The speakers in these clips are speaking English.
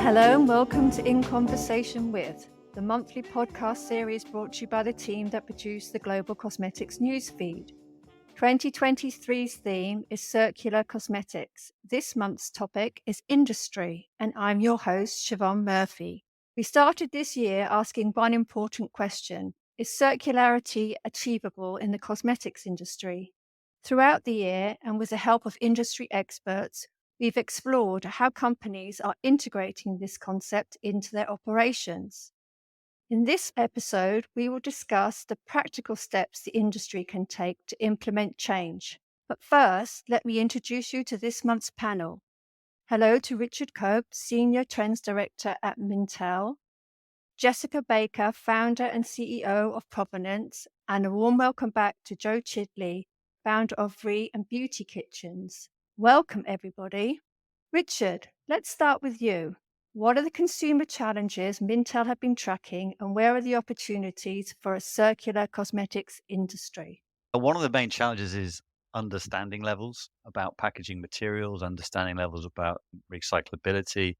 Hello and welcome to In Conversation With, the monthly podcast series brought to you by the team that produced the Global Cosmetics newsfeed. 2023's theme is circular cosmetics. This month's topic is industry, and I'm your host, Siobhan Murphy. We started this year asking one important question: is circularity achievable in the cosmetics industry? Throughout the year, and with the help of industry experts, we've explored how companies are integrating this concept into their operations. In this episode, we will discuss the practical steps the industry can take to implement change. But first, let me introduce you to this month's panel. Hello to Richard Cope, Senior Trends Director at Mintel, Jessica Baker, Founder and CEO of Provenance, and a warm welcome back to Joe Chidley, Founder of Re and Beauty Kitchens. Welcome, everybody. Richard, let's start with you. What are the consumer challenges Mintel have been tracking, and where are the opportunities for a circular cosmetics industry? One of the main challenges is understanding levels about packaging materials, understanding levels about recyclability.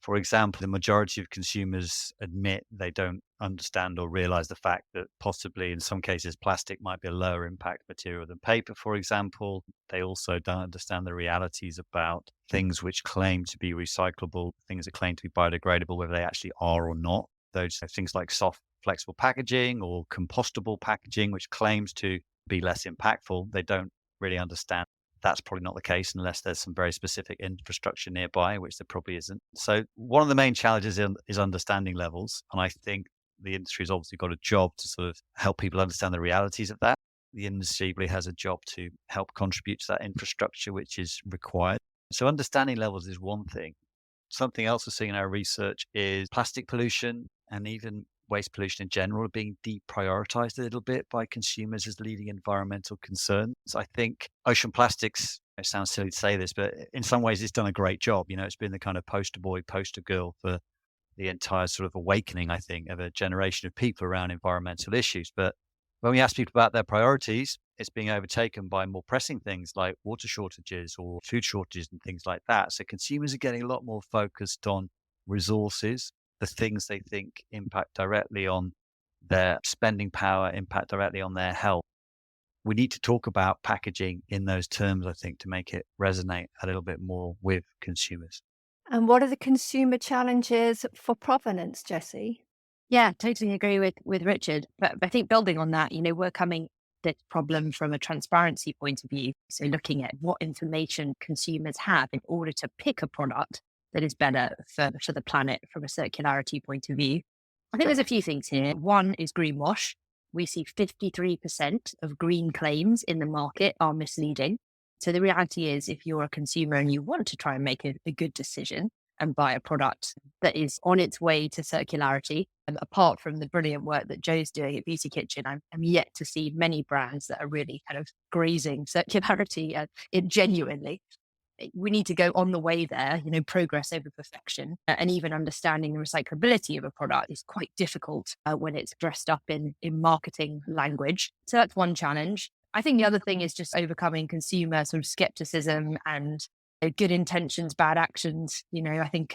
For example, the majority of consumers admit they don't understand or realize the fact that possibly in some cases plastic might be a lower impact material than paper, for example. They also don't understand the realities about things which claim to be recyclable, things that claim to be biodegradable, whether they actually are or not. Those things like soft, flexible packaging or compostable packaging, which claims to be less impactful, they don't really understand that's probably not the case unless there's some very specific infrastructure nearby, which there probably isn't. So one of the main challenges is understanding levels. And I think the industry has obviously got a job to sort of help people understand the realities of that. The industry really has a job to help contribute to that infrastructure, which is required. So understanding levels is one thing. Something else we're seeing in our research is plastic pollution and even waste pollution in general are being deprioritized a little bit by consumers as leading environmental concerns. I think ocean plastics, it sounds silly to say this, but in some ways it's done a great job. You know, it's been the kind of poster boy, poster girl for the entire sort of awakening, I think, of a generation of people around environmental issues. But when we ask people about their priorities, it's being overtaken by more pressing things like water shortages or food shortages and things like that. So consumers are getting a lot more focused on resources, the things they think impact directly on their spending power, impact directly on their health. We need to talk about packaging in those terms, I think, to make it resonate a little bit more with consumers. And what are the consumer challenges for Provenance, Jessi? Yeah, totally agree with Richard. But I think building on that, we're coming at this problem from a transparency point of view. So looking at what information consumers have in order to pick a product that is better for the planet from a circularity point of view. I think there's a few things here. One is greenwash. We see 53% of green claims in the market are misleading. So the reality is, if you're a consumer and you want to try and make a good decision and buy a product that is on its way to circularity, and apart from the brilliant work that Joe's doing at Beauty Kitchen, I'm yet to see many brands that are really kind of grazing circularity genuinely. We need to go on the way there, progress over perfection. And even understanding the recyclability of a product is quite difficult when it's dressed up in marketing language. So that's one challenge. I think the other thing is just overcoming consumer sort of skepticism and good intentions, bad actions. I think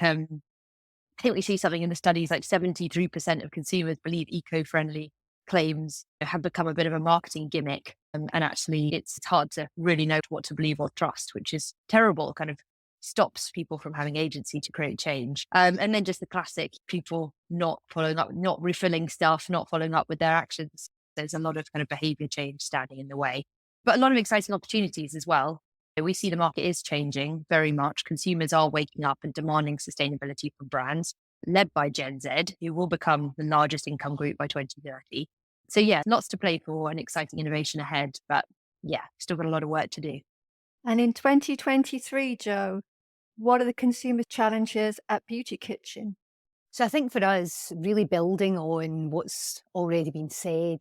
we see something in the studies like 73% of consumers believe eco-friendly claims have become a bit of a marketing gimmick. And actually, it's hard to really know what to believe or trust, which is terrible, kind of stops people from having agency to create change. And then just the classic people not following up, not refilling stuff, not following up with their actions. There's a lot of kind of behavior change standing in the way, but a lot of exciting opportunities as well. We see the market is changing very much. Consumers are waking up and demanding sustainability from brands, led by Gen Z, who will become the largest income group by 2030. So yeah, lots to play for and exciting innovation ahead, but yeah, still got a lot of work to do. And in 2023, Joe, what are the consumer challenges at Beauty Kitchen? So I think for us, really building on what's already been said,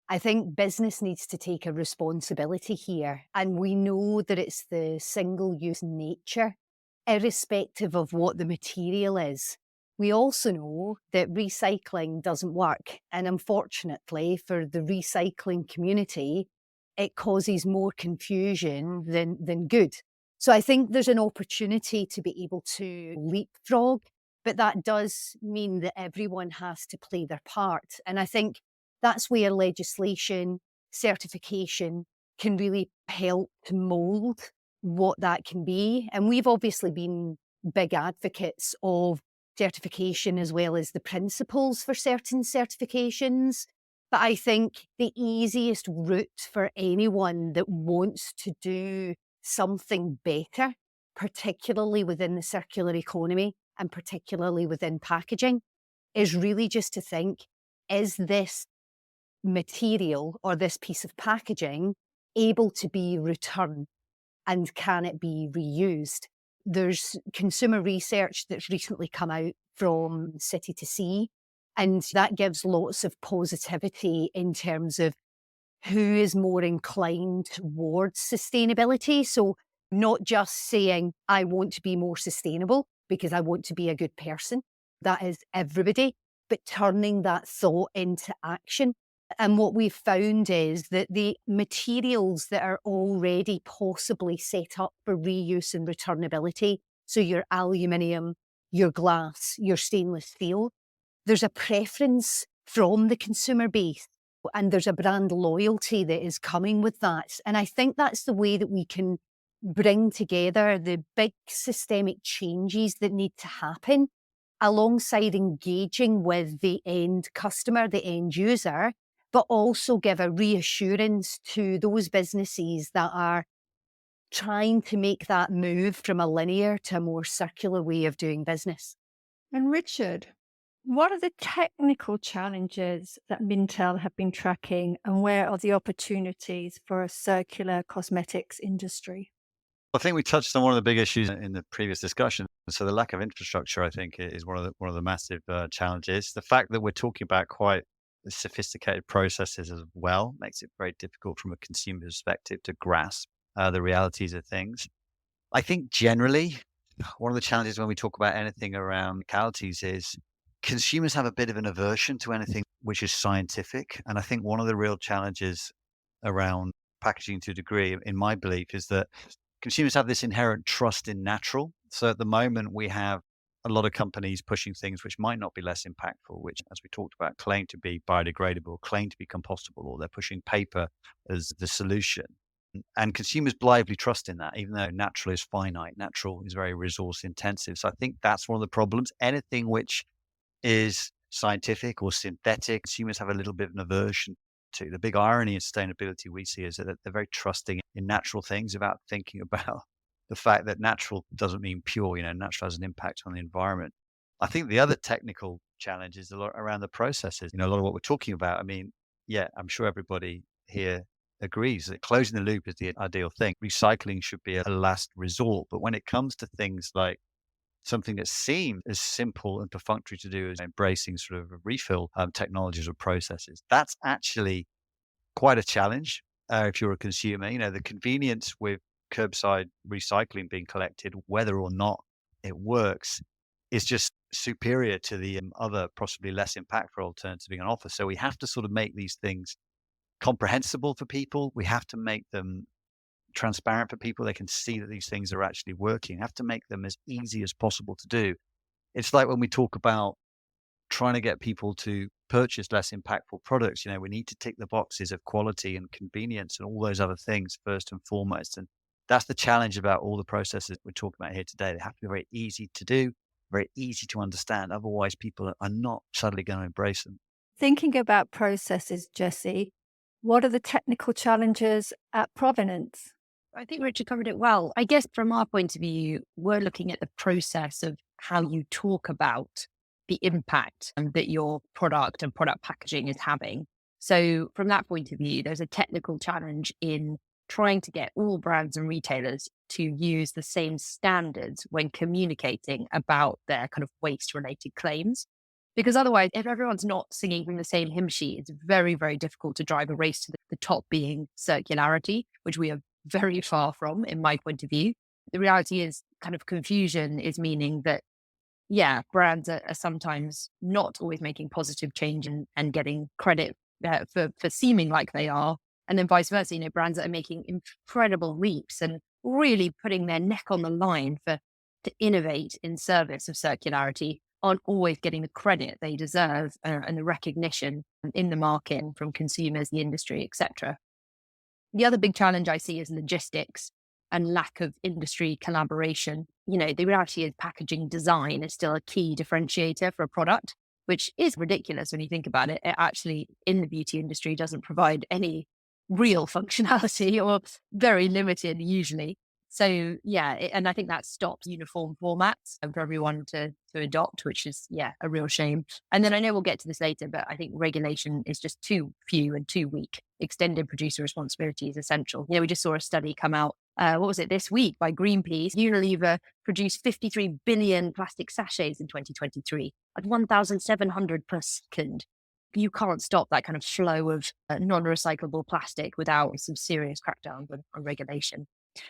I think business needs to take a responsibility here. And we know that it's the single-use nature, irrespective of what the material is. We also know that recycling doesn't work. And unfortunately, for the recycling community, it causes more confusion than good. So I think there's an opportunity to be able to leapfrog But that does mean that everyone has to play their part. And I think that's where legislation, certification can really help to mold what that can be. And we've obviously been big advocates of certification as well as the principles for certain certifications. But I think the easiest route for anyone that wants to do something better, particularly within the circular economy and particularly within packaging, is really just to think, is this material or this piece of packaging able to be returned, and can it be reused? There's consumer research that's recently come out from City to Sea, and that gives lots of positivity in terms of who is more inclined towards sustainability. So not just saying, I want to be more sustainable because I want to be a good person. That is everybody, but turning that thought into action. And what we've found is that the materials that are already possibly set up for reuse and returnability, so your aluminium, your glass, your stainless steel, there's a preference from the consumer base and there's a brand loyalty that is coming with that. And I think that's the way that we can bring together the big systemic changes that need to happen alongside engaging with the end customer, the end user, but also give a reassurance to those businesses that are trying to make that move from a linear to a more circular way of doing business. And Richard, what are the technical challenges that Mintel have been tracking, and where are the opportunities for a circular cosmetics industry? I think we touched on one of the big issues in the previous discussion. So the lack of infrastructure, I think, is one of the massive challenges. The fact that we're talking about quite sophisticated processes as well makes it very difficult from a consumer perspective to grasp the realities of things. I think generally, one of the challenges when we talk about anything around localities is consumers have a bit of an aversion to anything which is scientific. And I think one of the real challenges around packaging to a degree, in my belief, is that consumers have this inherent trust in natural. So at the moment, we have a lot of companies pushing things which might not be less impactful, which, as we talked about, claim to be biodegradable, claim to be compostable, or they're pushing paper as the solution. And consumers blithely trust in that, even though natural is finite, natural is very resource intensive. So I think that's one of the problems. Anything which is scientific or synthetic, consumers have a little bit of an aversion to. The big irony in sustainability we see is that they're very trusting in natural things without thinking about the fact that natural doesn't mean pure. Natural has an impact on the environment. I think the other technical challenge is a lot around the processes. A lot of what we're talking about. I mean, yeah, I'm sure everybody here agrees that closing the loop is the ideal thing. Recycling should be a last resort. But when it comes to things like something that seemed as simple and perfunctory to do as embracing sort of refill technologies or processes, that's actually quite a challenge if you're a consumer. The convenience with curbside recycling being collected, whether or not it works, is just superior to the other possibly less impactful alternatives being on offer. So we have to sort of make these things comprehensible for people. We have to make them transparent for people. They can see that these things are actually working. Have to make them as easy as possible to do. It's like when we talk about trying to get people to purchase less impactful products, we need to tick the boxes of quality and convenience and all those other things first and foremost. And that's the challenge about all the processes we're talking about here today. They have to be very easy to do, very easy to understand. Otherwise, people are not suddenly going to embrace them. Thinking about processes, Jessi, what are the technical challenges at Provenance? I think Richard covered it well. I guess from our point of view, we're looking at the process of how you talk about the impact that your product and product packaging is having. So from that point of view, there's a technical challenge in trying to get all brands and retailers to use the same standards when communicating about their kind of waste related claims. Because otherwise, if everyone's not singing from the same hymn sheet, it's very, very difficult to drive a race to the top being circularity, which we are very far from, in my point of view. The reality is kind of confusion is meaning that, yeah, brands are sometimes not always making positive change and getting credit for seeming like they are. And then vice versa, brands that are making incredible leaps and really putting their neck on the line to innovate in service of circularity aren't always getting the credit they deserve and the recognition in the market and from consumers, the industry, etc. The other big challenge I see is logistics and lack of industry collaboration. The reality is packaging design is still a key differentiator for a product, which is ridiculous when you think about it. It actually, in the beauty industry, doesn't provide any real functionality or very limited usually. So and I think that stops uniform formats for everyone to adopt, which is a real shame. And then I know we'll get to this later, but I think regulation is just too few and too weak. Extended producer responsibility is essential. We just saw a study come out, what was it, this week by Greenpeace. Unilever produced 53 billion plastic sachets in 2023 at 1,700 per second. You can't stop that kind of flow of non-recyclable plastic without some serious crackdowns on regulation.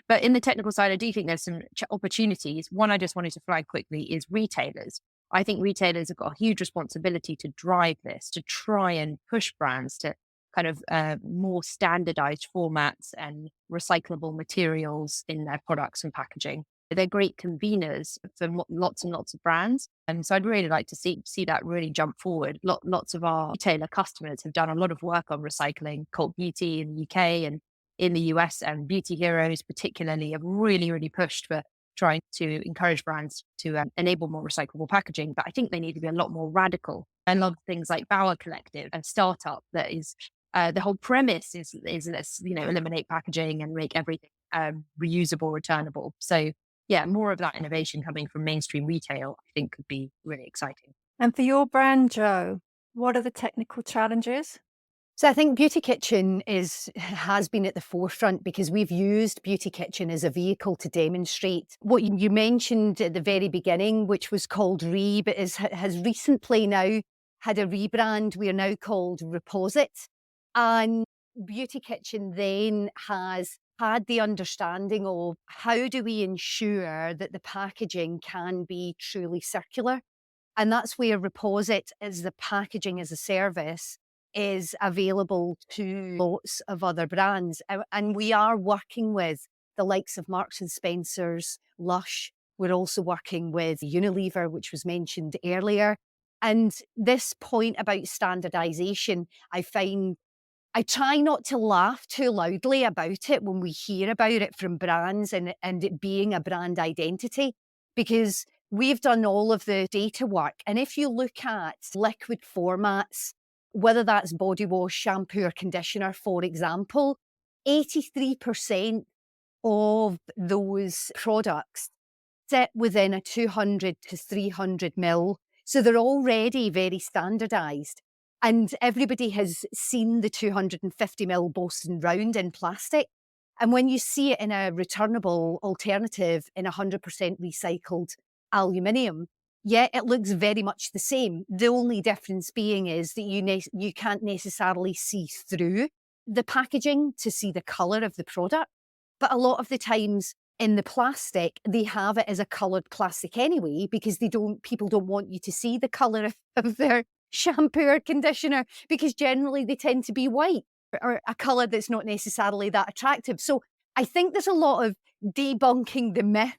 But in the technical side, I do think there's some opportunities. One I just wanted to flag quickly is retailers. I think retailers have got a huge responsibility to drive this, to try and push brands to kind of more standardized formats and recyclable materials in their products and packaging. They're great conveners for lots and lots of brands. And so I'd really like to see that really jump forward. Lots of our retailer customers have done a lot of work on recycling. Cult Beauty in the UK and in the US, and Beauty Heroes particularly have really, really pushed for trying to encourage brands to enable more recyclable packaging. But I think they need to be a lot more radical. I love things like Bauer Collective, a startup that is, the whole premise is let's, eliminate packaging and make everything reusable, returnable. So more of that innovation coming from mainstream retail, I think could be really exciting. And for your brand, Jo, what are the technical challenges? So I think Beauty Kitchen has been at the forefront because we've used Beauty Kitchen as a vehicle to demonstrate what you mentioned at the very beginning, which was called but has recently now had a rebrand. We are now called Reposit. And Beauty Kitchen then has had the understanding of how do we ensure that the packaging can be truly circular. And that's where Reposit, as the packaging as a service, is available to lots of other brands. And we are working with the likes of Marks and Spencer's, Lush. We're also working with Unilever, which was mentioned earlier. And this point about standardization, I try not to laugh too loudly about it when we hear about it from brands and it being a brand identity, because we've done all of the data work. And if you look at liquid formats, whether that's body wash, shampoo, or conditioner, for example, 83% of those products sit within a 200 to 300 ml. So they're already very standardized. And everybody has seen the 250 ml Boston Round in plastic. And when you see it in a returnable alternative in 100% recycled aluminium, it looks very much the same. The only difference being is that you can't necessarily see through the packaging to see the colour of the product. But a lot of the times in the plastic, they have it as a coloured plastic anyway, because people don't want you to see the colour of their shampoo or conditioner, because generally they tend to be white or a colour that's not necessarily that attractive. So I think there's a lot of debunking the myth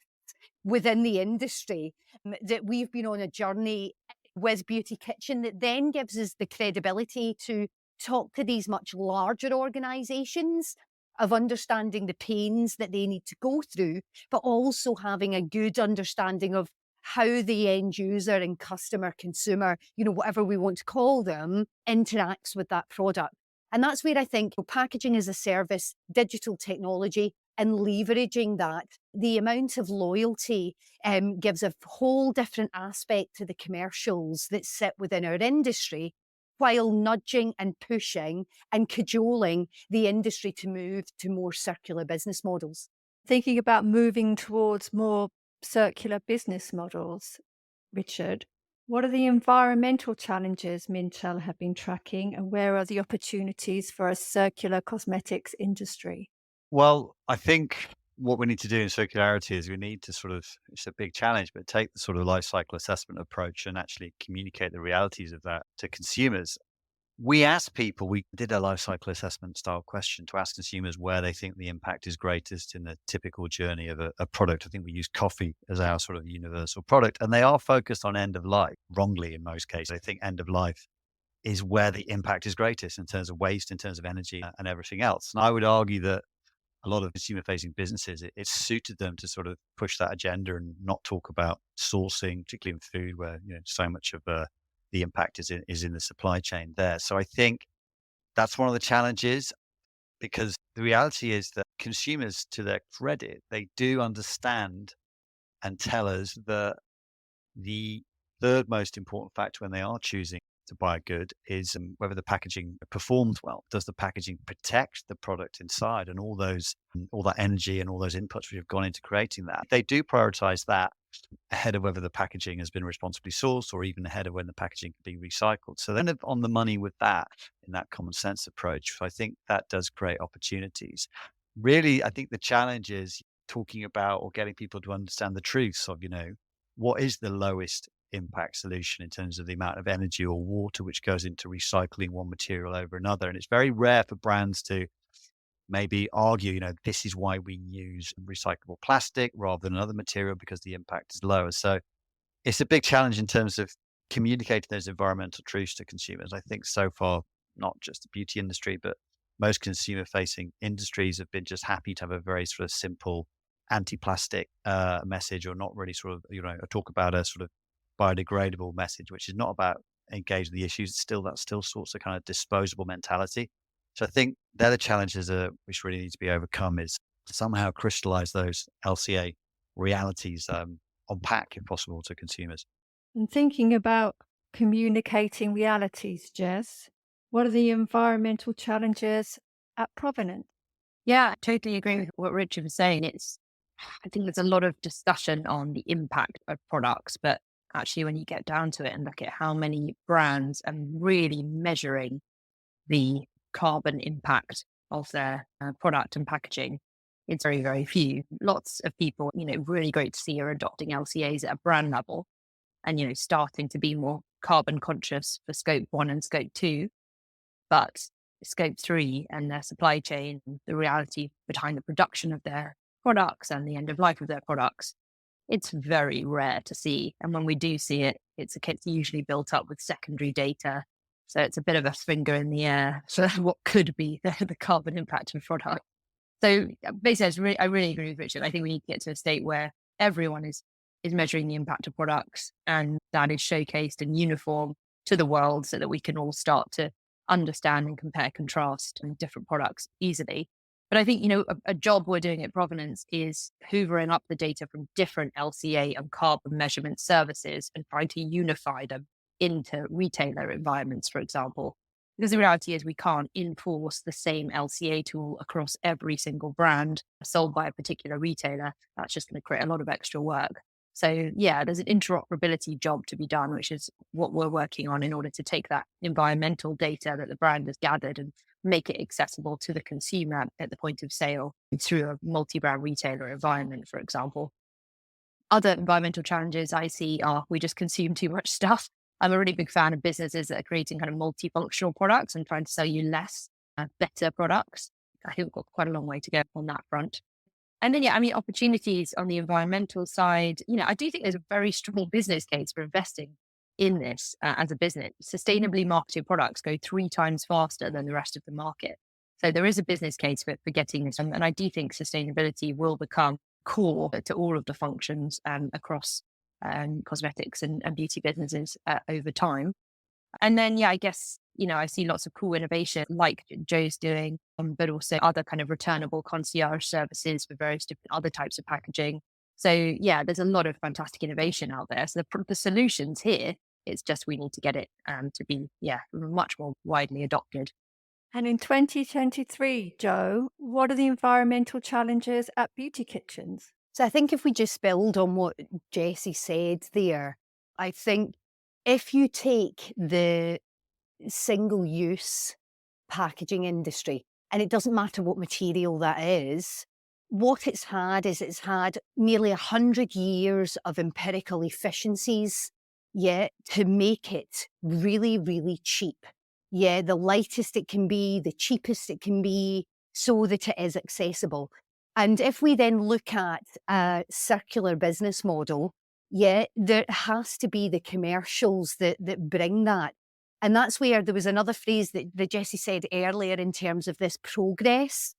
within the industry that we've been on a journey with Beauty Kitchen that then gives us the credibility to talk to these much larger organisations of understanding the pains that they need to go through, but also having a good understanding of how the end user and customer, consumer, whatever we want to call them, interacts with that product. And that's where I think packaging as a service, digital technology, and leveraging that, the amount of loyalty gives a whole different aspect to the commercials that sit within our industry, while nudging and pushing and cajoling the industry to move to more circular business models. Thinking about moving towards more circular business models, Richard, what are the environmental challenges Mintel have been tracking, and where are the opportunities for a circular cosmetics industry? Well, I think what we need to do in circularity is we need to it's a big challenge, but take the sort of life cycle assessment approach and actually communicate the realities of that to consumers. We asked people, we did a life cycle assessment style question to ask consumers where they think the impact is greatest in the typical journey of a product. I think we use coffee as our sort of universal product, and they are focused on end of life, wrongly in most cases. I think end of life is where the impact is greatest in terms of waste, in terms of energy and everything else. And I would argue that a lot of consumer facing businesses, it suited them to sort of push that agenda and not talk about sourcing, particularly in food, where so much of the impact is in the supply chain there. So I think that's one of the challenges, because the reality is that consumers, to their credit, they do understand and tell us that the third most important factor when they are choosing to buy a good is whether the packaging performs well. Does the packaging protect the product inside, and all that energy and all those inputs which have gone into creating that? They do prioritize that ahead of whether the packaging has been responsibly sourced, or even ahead of when the packaging can be recycled. So they're on the money with that, in that common sense approach. So I think that does create opportunities. Really, I think the challenge is talking about or getting people to understand the truths of, what is the lowest impact solution in terms of the amount of energy or water which goes into recycling one material over another. And it's very rare for brands to maybe argue, this is why we use recyclable plastic rather than another material, because the impact is lower. So it's a big challenge in terms of communicating those environmental truths to consumers. I think so far, not just the beauty industry, but most consumer facing industries have been just happy to have a very sort of simple anti-plastic message, or not really sort of, talk about a sort of biodegradable message, which is not about engaging the issues. That still sorts of kind of disposable mentality. So I think they're the challenges which really need to be overcome, is to somehow crystallize those LCA realities on pack, if possible, to consumers. And thinking about communicating realities, Jess, what are the environmental challenges at Provenance? Yeah, I totally agree with what Richard was saying. I think there's a lot of discussion on the impact of products, but actually when you get down to it and look at how many brands are really measuring the carbon impact of their product and packaging, it's very, very few. Lots of people, really great to see, are adopting LCAs at a brand level and, starting to be more carbon conscious for scope 1 and scope 2. But scope 3 and their supply chain, the reality behind the production of their products and the end of life of their products, it's very rare to see. And when we do see it, it's usually built up with secondary data. So it's a bit of a finger in the air for what could be the carbon impact of product. So basically, I really agree with Richard. I think we need to get to a state where everyone is measuring the impact of products, and that is showcased and uniform to the world, so that we can all start to understand and compare, contrast different products easily. But I think, a job we're doing at Provenance is hoovering up the data from different LCA and carbon measurement services and trying to unify them into retailer environments, for example. Because the reality is we can't enforce the same LCA tool across every single brand sold by a particular retailer. That's just going to create a lot of extra work. So yeah, there's an interoperability job to be done, which is what we're working on in order to take that environmental data that the brand has gathered and make it accessible to the consumer at the point of sale through a multi-brand retailer environment, for example. Other environmental challenges I see are we just consume too much stuff. I'm a really big fan of businesses that are creating kind of multifunctional products and trying to sell you less, better products. I think we've got quite a long way to go on that front. And then, opportunities on the environmental side, I do think there's a very strong business case for investing in this as a business. Sustainably marketed products go 3 times faster than the rest of the market. So there is a business case for getting this. And I do think sustainability will become core to all of the functions across cosmetics and beauty businesses over time. And then, I guess, I see lots of cool innovation like Joe's doing, but also other kind of returnable concierge services for various different other types of packaging. So there's a lot of fantastic innovation out there. So the solution's here. It's just we need to get it to be, much more widely adopted. And in 2023, Joe, what are the environmental challenges at beauty kitchens? So I think if we just build on what Jessi said there, I think if you take the single-use packaging industry, and it doesn't matter what material that is, what it's had nearly 100 years of empirical efficiencies, to make it really, really cheap, the lightest it can be, the cheapest it can be, so that it is accessible. And if we then look at a circular business model, there has to be the commercials that bring that. And that's where there was another phrase that Jessi said earlier in terms of this progress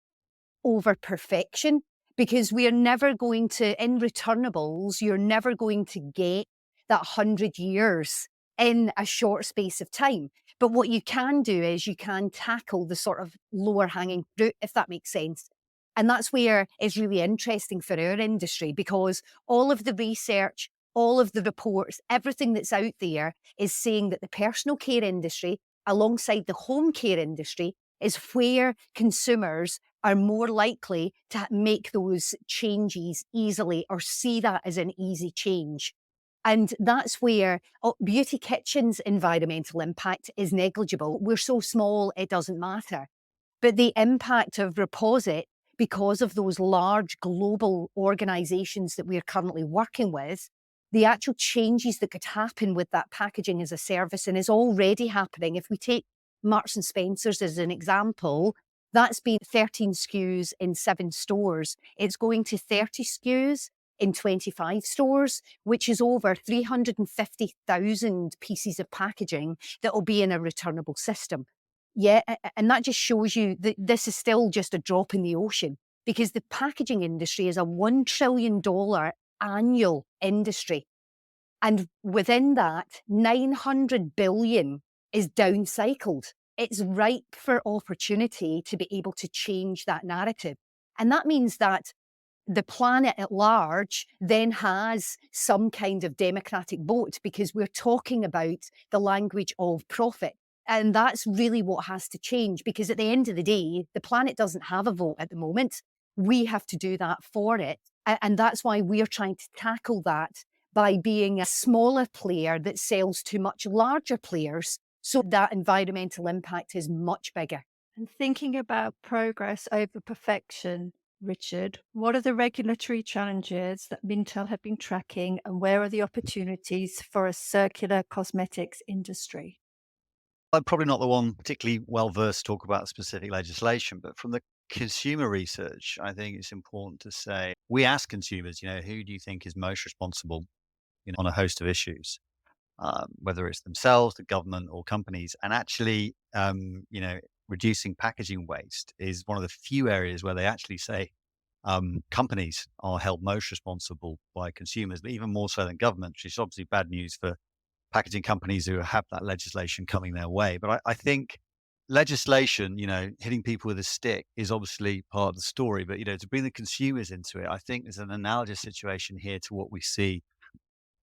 over perfection, because we are never going to, in returnables, you're never going to get that 100 years in a short space of time. But what you can do is you can tackle the sort of lower hanging fruit, if that makes sense. And that's where it's really interesting for our industry, because all of the research, all of the reports, everything that's out there is saying that the personal care industry, alongside the home care industry, is where consumers are more likely to make those changes easily or see that as an easy change. And that's where Beauty Kitchen's environmental impact is negligible. We're so small, it doesn't matter. But the impact of Reposit, because of those large global organizations that we're currently working with, the actual changes that could happen with that packaging as a service, and is already happening. If we take Marks and Spencer's as an example, that's been 13 SKUs in 7 stores. It's going to 30 SKUs in 25 stores, which is over 350,000 pieces of packaging that will be in a returnable system. And that just shows you that this is still just a drop in the ocean, because the packaging industry is a $1 trillion annual industry. And within that, 900 billion is downcycled. It's ripe for opportunity to be able to change that narrative. And that means that the planet at large then has some kind of democratic vote, because we're talking about the language of profit. And that's really what has to change, because at the end of the day, the planet doesn't have a vote at the moment. We have to do that for it. And that's why we're trying to tackle that by being a smaller player that sells to much larger players, so that environmental impact is much bigger. And thinking about progress over perfection, Richard, what are the regulatory challenges that Mintel have been tracking, and where are the opportunities for a circular cosmetics industry? I'm probably not the one particularly well versed to talk about specific legislation, but from the consumer research, I think it's important to say we ask consumers, who do you think is most responsible, on a host of issues, whether it's themselves, the government, or companies, and actually, reducing packaging waste is one of the few areas where they actually say companies are held most responsible by consumers, but even more so than government, which is obviously bad news for packaging companies who have that legislation coming their way. But I think legislation, hitting people with a stick is obviously part of the story. But, to bring the consumers into it, I think there's an analogous situation here to what we see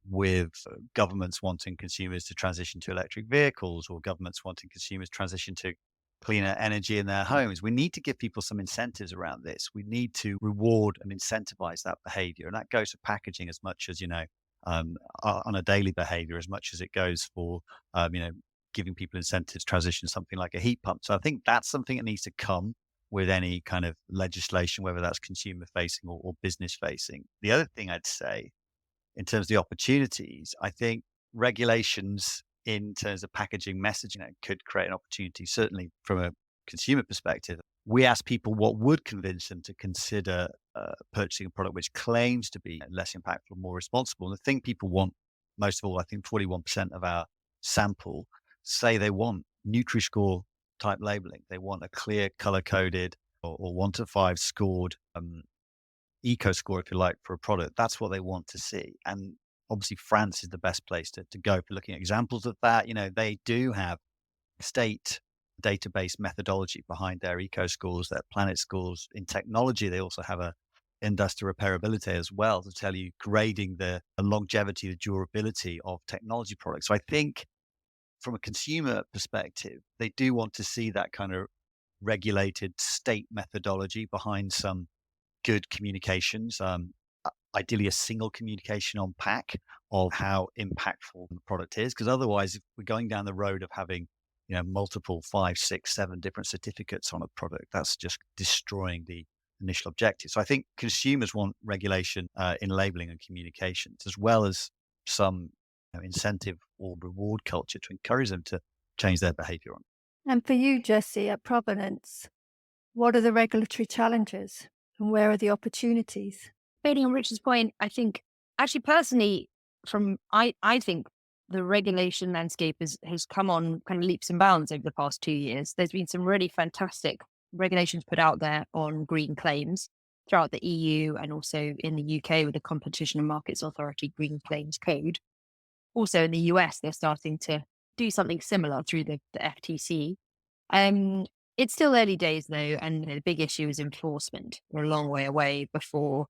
with governments wanting consumers to transition to electric vehicles, or governments wanting consumers transition to cleaner energy in their homes. We need to give people some incentives around this. We need to reward and incentivize that behavior. And that goes for packaging as much as, on a daily behavior, as much as it goes for, giving people incentives to transition to something like a heat pump. So I think that's something that needs to come with any kind of legislation, whether that's consumer facing or business facing. The other thing I'd say in terms of the opportunities, I think regulations in terms of packaging messaging could create an opportunity, certainly from a consumer perspective. We ask people what would convince them to consider purchasing a product which claims to be less impactful, more responsible. And the thing people want most of all, I think 41% of our sample say they want Nutri-Score type labeling. They want a clear color coded or 1 to 5 scored eco score, if you like, for a product. That's what they want to see. And obviously France is the best place to go for looking at examples of that. They do have state database methodology behind their eco scores, their planet scores. In technology, they also have a industrial repairability as well to tell you grading the longevity, the durability of technology products. So I think from a consumer perspective, they do want to see that kind of regulated state methodology behind some good communications, ideally a single communication on pack of how impactful the product is. Because otherwise, if we're going down the road of having multiple 5, 6, 7 different certificates on a product, that's just destroying the initial objective. So I think consumers want regulation in labeling and communications, as well as some incentive or reward culture to encourage them to change their behavior on. And for you, Jessi, at Provenance, what are the regulatory challenges and where are the opportunities? Building on Richard's point, I think actually personally, I think the regulation landscape has come on kind of leaps and bounds over the past 2 years. There's been some really fantastic regulations put out there on green claims throughout the EU and also in the UK with the Competition and Markets Authority Green Claims Code. Also in the US, they're starting to do something similar through the FTC. It's still early days though, and the big issue is enforcement. We're a long way away before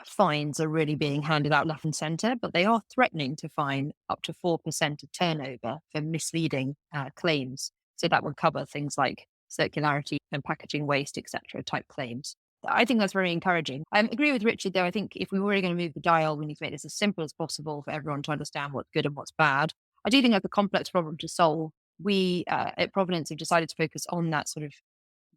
fines are really being handed out left and centre, but they are threatening to fine up to 4% of turnover for misleading claims. So that would cover things like circularity and packaging waste, etc. type claims. I think that's very encouraging. I agree with Richard, though. I think if we were really going to move the dial, we need to make this as simple as possible for everyone to understand what's good and what's bad. I do think that's a complex problem to solve. We at Provenance have decided to focus on that sort of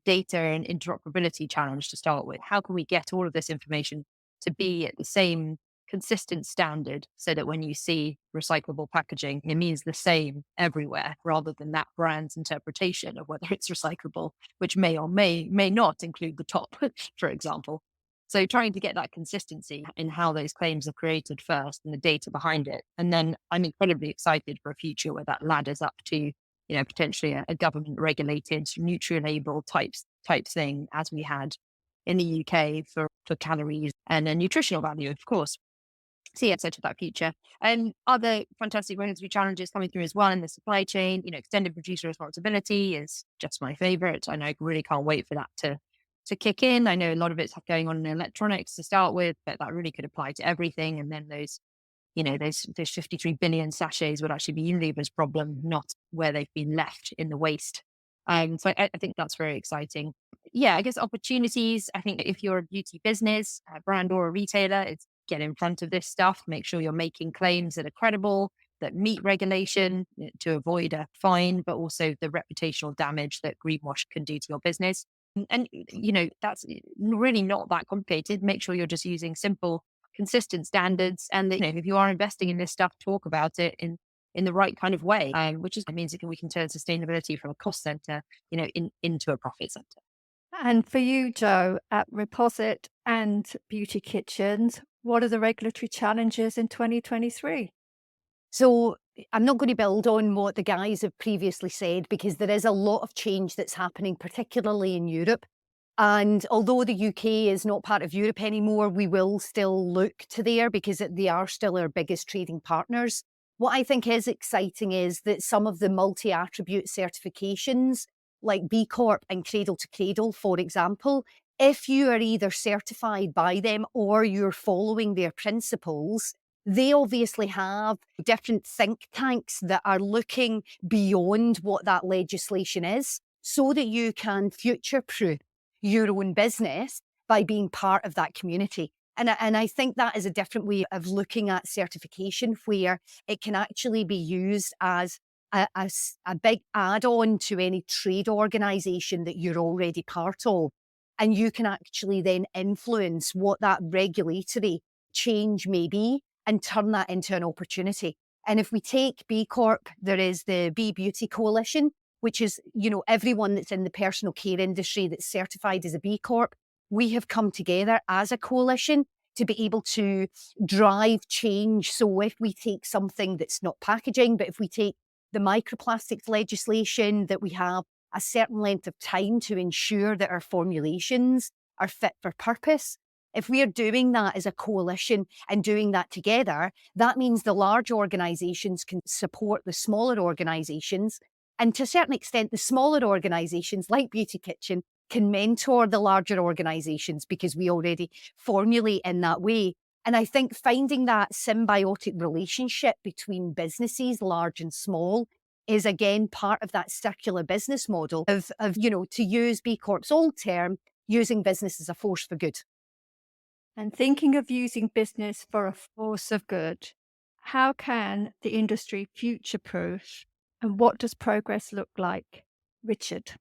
data and interoperability challenge to start with. How can we get all of this information to be at the same consistent standard so that when you see recyclable packaging, it means the same everywhere rather than that brand's interpretation of whether it's recyclable, which may or may not include the top, for example. So trying to get that consistency in how those claims are created first and the data behind it. And then I'm incredibly excited for a future where that ladders up to potentially a government regulated Nutri-Label type thing, as we had in the UK for calories and a nutritional value, of course. So yeah, so to that future. And other fantastic regulatory challenges coming through as well in the supply chain. Extended producer responsibility is just my favorite. And I really can't wait for that to kick in. I know a lot of it's going on in electronics to start with, but that really could apply to everything. And then those 53 billion sachets would actually be Unilever's problem, not where they've been left in the waste. So I think that's very exciting. Yeah, I guess opportunities. I think if you're a beauty business, a brand or a retailer, it's get in front of this stuff, make sure you're making claims that are credible, that meet regulation to avoid a fine, but also the reputational damage that greenwash can do to your business. And, that's really not that complicated. Make sure you're just using simple, consistent standards. And that, if you are investing in this stuff, talk about it in the right kind of way, which means we can turn sustainability from a cost center, into a profit center. And for you, Jo, at Reposit and Beauty Kitchens, what are the regulatory challenges in 2023? So I'm not going to build on what the guys have previously said because there is a lot of change that's happening, particularly in Europe. And although the UK is not part of Europe anymore, we will still look to there because they are still our biggest trading partners. What I think is exciting is that some of the multi-attribute certifications, like B Corp and Cradle to Cradle, for example, if you are either certified by them or you're following their principles, they obviously have different think tanks that are looking beyond what that legislation is so that you can future-proof your own business by being part of that community. And I think that is a different way of looking at certification where it can actually be used as a big add-on to any trade organisation that you're already part of. And you can actually then influence what that regulatory change may be and turn that into an opportunity. And if we take B Corp, there is the Be Beauty Coalition, which is, everyone that's in the personal care industry that's certified as a B Corp. We have come together as a coalition to be able to drive change. So if we take something that's not packaging, but if we take the microplastics legislation, that we have a certain length of time to ensure that our formulations are fit for purpose. If we are doing that as a coalition and doing that together, that means the large organisations can support the smaller organisations. And to a certain extent, the smaller organisations like Beauty Kitchen can mentor the larger organisations because we already formulate in that way. And I think finding that symbiotic relationship between businesses, large and small, is again part of that circular business model of to use B Corp's old term, using business as a force for good. And thinking of using business for a force of good, how can the industry future-proof and what does progress look like? Richard.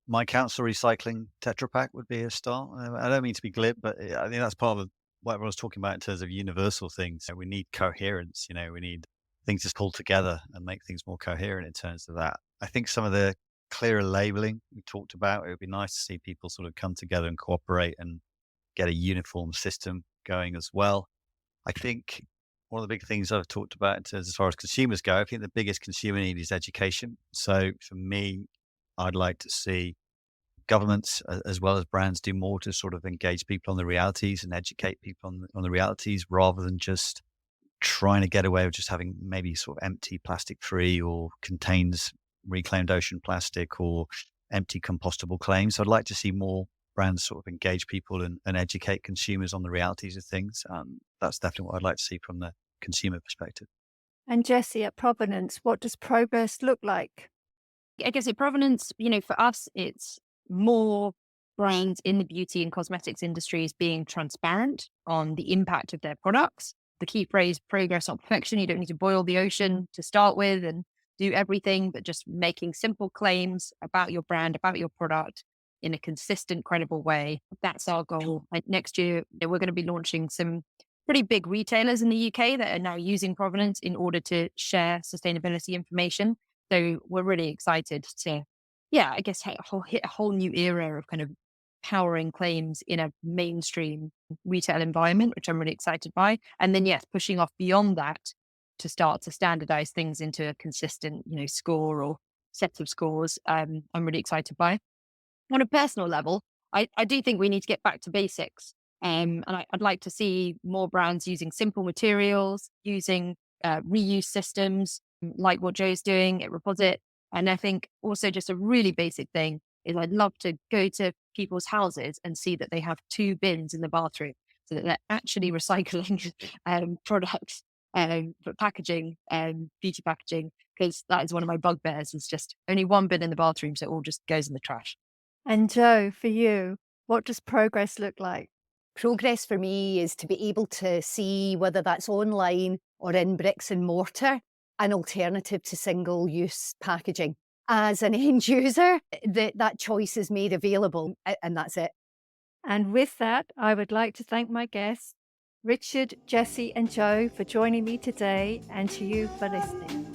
My council recycling Tetra Pak would be a start. I don't mean to be glib, but I think that's part of what everyone's talking about in terms of universal things. We need coherence, we need things to pull together and make things more coherent in terms of that. I think some of the clearer labeling we talked about. It would be nice to see people sort of come together and cooperate and get a uniform system going as well. I think one of the big things I've talked about as far as consumers go, I think the biggest consumer need is education. So for me, I'd like to see governments as well as brands do more to sort of engage people on the realities and educate people on the realities, rather than just trying to get away with just having maybe sort of empty plastic free or contains reclaimed ocean plastic or empty compostable claims. So I'd like to see more brands sort of engage people and educate consumers on the realities of things. That's definitely what I'd like to see from the consumer perspective. And Jessi, at Provenance, what does progress look like? I guess at Provenance, for us, it's more brands in the beauty and cosmetics industries being transparent on the impact of their products. The key phrase, progress, not perfection. You don't need to boil the ocean to start with and do everything, but just making simple claims about your brand, about your product in a consistent, credible way. That's our goal. And next year, we're going to be launching some pretty big retailers in the UK that are now using Provenance in order to share sustainability information. So we're really excited to, I guess, hit a whole new era of kind of powering claims in a mainstream retail environment, which I'm really excited by. And then, yes, pushing off beyond that to start to standardize things into a consistent, score or set of scores. I'm really excited by. On a personal level, I do think we need to get back to basics. And I'd like to see more brands using simple materials, using reuse systems like what Joe's doing at Reposit. And I think also just a really basic thing is I'd love to go to people's houses and see that they have 2 bins in the bathroom so that they're actually recycling products for packaging, beauty packaging, because that is one of my bugbears is just only 1 bin in the bathroom. So it all just goes in the trash. And Joe, for you, what does progress look like? Progress for me is to be able to see, whether that's online or in bricks and mortar, an alternative to single-use packaging. As an end user, that choice is made available, and that's it. And with that, I would like to thank my guests, Richard, Jessi, and Joe, for joining me today, and to you for listening.